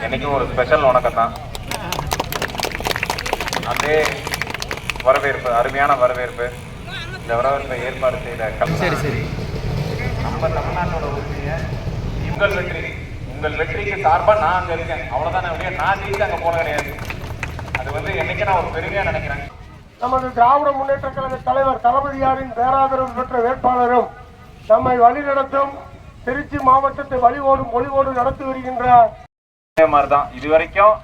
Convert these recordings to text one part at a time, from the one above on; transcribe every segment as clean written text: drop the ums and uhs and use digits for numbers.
என்னைக்கும் ஒரு ஸ்பெஷல் வணக்கம் தான். அதே வரவேற்பு, அருமையான வரவேற்பு. இந்த வரவேற்பை ஏற்பாடு செய்த சரி நம்ம தமிழ்நாட்டோட உரிமையை உங்கள் வெற்றிக்கு சார்பாக நான் அங்கே இருக்கேன். அவ்வளோதான். அப்படியே நான் ஜெயிச்சு அங்கே போன கிடையாது. அது என்னைக்கு நான் ஒரு பெருமையாக நினைக்கிறேன். நமது திராவிட முன்னேற்ற கழக தலைவர் தளபதியாரின் பேராதரவு பெற்ற வேட்பாளரும் நம்மை வழிநடத்தும் திருச்சி மாவட்டத்தை ஒளிவோடு நடத்தி வருகின்ற மாதிரிதான் இதுவரைக்கும்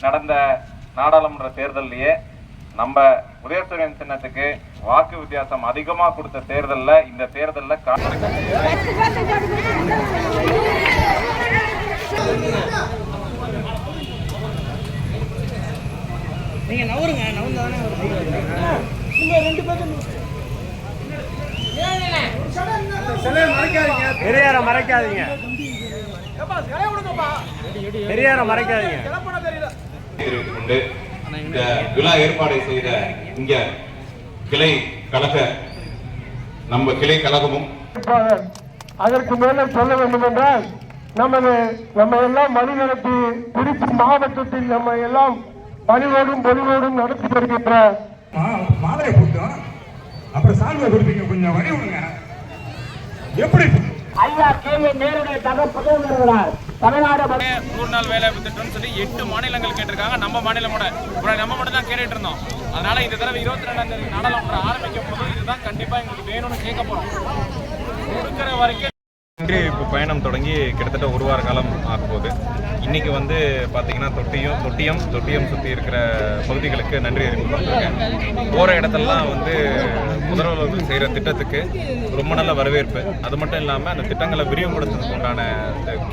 நடந்த நாடாளுமன்ற தேர்தலையே நம்ம உதயசூரியன் சின்னத்துக்கு வாக்கு வித்தியாசம் அதிகமா கொடுத்த தேர்தல்ல இந்த தேர்தல்ல நீங்க நவருங்க, நவந்தானே பெரியார மறைக்காதீங்க, பெரியார மறைக்காதீங்க. கொண்டு இந்த விழா ஏற்பாடு செய்த இங்க கிளை கழக நம்ம கிளை கழகமும் அதற்கு மேலே சொல்ல வேண்டும் என்றால் நம்ம எல்லாம் வழிநடத்தி திருச்சி மாவட்டத்தில் நம்ம எல்லாம் பணிவோடும் பொலிவோடும் நடத்தி வருகின்ற மாலையை கொடுத்தோம். அப்புறம் சால்வை கொடுப்பீங்க, கொஞ்சம் வழி விடுங்க. எப்படி ஐயா கேள்வி நேருடைய தகவல் தமிழ்நாடு 100 நாள் வேலை திட்டம்னு சொல்லி 8 மாநிலங்கள் கேட்டிருக்காங்க. நம்ம மாநிலம் நம்ம மட்டும் தான் கேட்டுட்டு இருந்தோம். அதனால இந்த தடவை 22ஆம் தேதி நாடாளுமன்றம் ஆரம்பிக்கும் போது இதுதான் கண்டிப்பா எங்களுக்கு வேணும்னு கேட்க போறோம். இருக்கிற வரைக்கும் இப்போ பயணம் தொடங்கி கிட்டத்தட்ட ஒரு வார காலம் ஆக போகுது. இன்னைக்கு பார்த்தீங்கன்னா தொட்டியம் சுற்றி இருக்கிற பகுதிகளுக்கு நன்றி அறிவிக்கப்பட்டிருக்கேன். போகிற இடத்துலலாம் முதல்வர்கள் செய்கிற திட்டத்துக்கு ரொம்ப நல்ல வரவேற்பு. அது மட்டும் இல்லாமல் அந்த திட்டங்களை விரிவுபடுத்துறதுக்கு உண்டான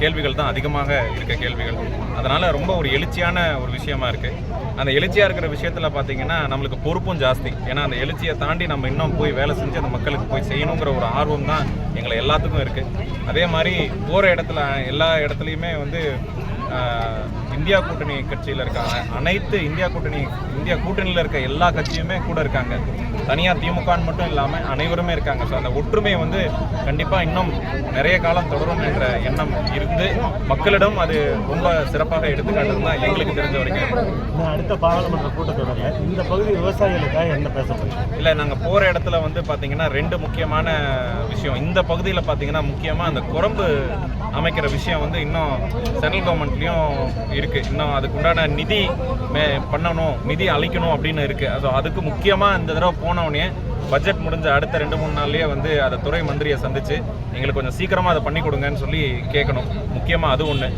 கேள்விகள் தான் அதிகமாக இருக்க கேள்விகள். அதனால் ரொம்ப ஒரு எழுச்சியான ஒரு விஷயமா இருக்குது. அந்த எழுச்சியாக இருக்கிற விஷயத்தில் பார்த்தீங்கன்னா நம்மளுக்கு பொறுப்பும் ஜாஸ்தி. ஏன்னா அந்த எழுச்சியை தாண்டி நம்ம இன்னும் போய் வேலை செஞ்சு அந்த மக்களுக்கு போய் செய்யணுங்கிற ஒரு ஆர்வம் தான் எங்களை எல்லாத்துக்கும் இருக்குது. அதே மாதிரி போகிற இடத்துல எல்லா இடத்துலையுமே இந்தியா கூட்டணி கட்சியில் இருக்காங்க. அனைத்து இந்தியா கூட்டணியில் இருக்க எல்லா கட்சியுமே கூட இருக்காங்க. தனியாக திமுகன்னு மட்டும் இல்லாமல் அனைவருமே இருக்காங்க. ஸோ அந்த ஒற்றுமை கண்டிப்பாக இன்னும் நிறைய காலம் தொடரும் என்ற எண்ணம் இருந்து மக்களிடம் அது ரொம்ப சிறப்பாக எடுத்துக்காட்டுறது தான் எங்களுக்கு தெரிஞ்ச வரைக்கும். அடுத்த பாராளுமன்ற கூட்டத்தொடரில் இந்த பகுதி விவசாயிகளுக்காக என்ன பேச போகிறீங்க? இல்லை, நாங்கள் போகிற இடத்துல பார்த்தீங்கன்னா 2 முக்கியமான விஷயம். இந்த பகுதியில் பார்த்தீங்கன்னா முக்கியமாக அந்த குரம்பு அமைக்கிற விஷயம் இன்னும் சென்ட்ரல் கவர்மெண்ட்லேயும் இருக்குது. இன்னும் அதுக்குண்டான நிதி பண்ணணும், நிதி அளிக்கணும் அப்படின்னு இருக்குது. ஸோ அதுக்கு முக்கியமாக இந்த தடவை போனவுடனே பட்ஜெட் முடிஞ்ச அடுத்த 2-3 நாள்லேயே அதை துறை மந்திரியை சந்தித்து எங்களுக்கு கொஞ்சம் சீக்கிரமாக அதை பண்ணி கொடுங்கன்னு சொல்லி கேட்கணும். முக்கியமாக அது ஒன்று.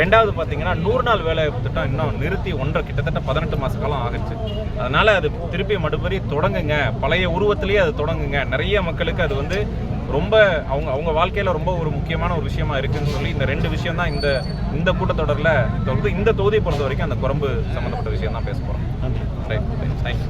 ரெண்டாவது பார்த்தீங்கன்னா 100 நாள் வேலை திட்டம் இன்னும் நிறுத்தி கிட்டத்தட்ட 18 மாத காலம் ஆகிடுச்சு. அதனால் அது திருப்பி மறுபடி தொடங்குங்க, பழைய உருவத்திலேயே அது தொடங்குங்க. நிறைய மக்களுக்கு அது ரொம்ப அவங்க வாழ்க்கையில் ரொம்ப ஒரு முக்கியமான ஒரு விஷயமா இருக்குன்னு சொல்லி இந்த 2 விஷயம் தான் இந்த கூட்டத்தொடரில் இந்த தொகுதியை பொறுத்த வரைக்கும் அந்த குரம்பு சம்மந்தப்பட்ட விஷயம் தான் பேச போகிறோம். Right, thanks.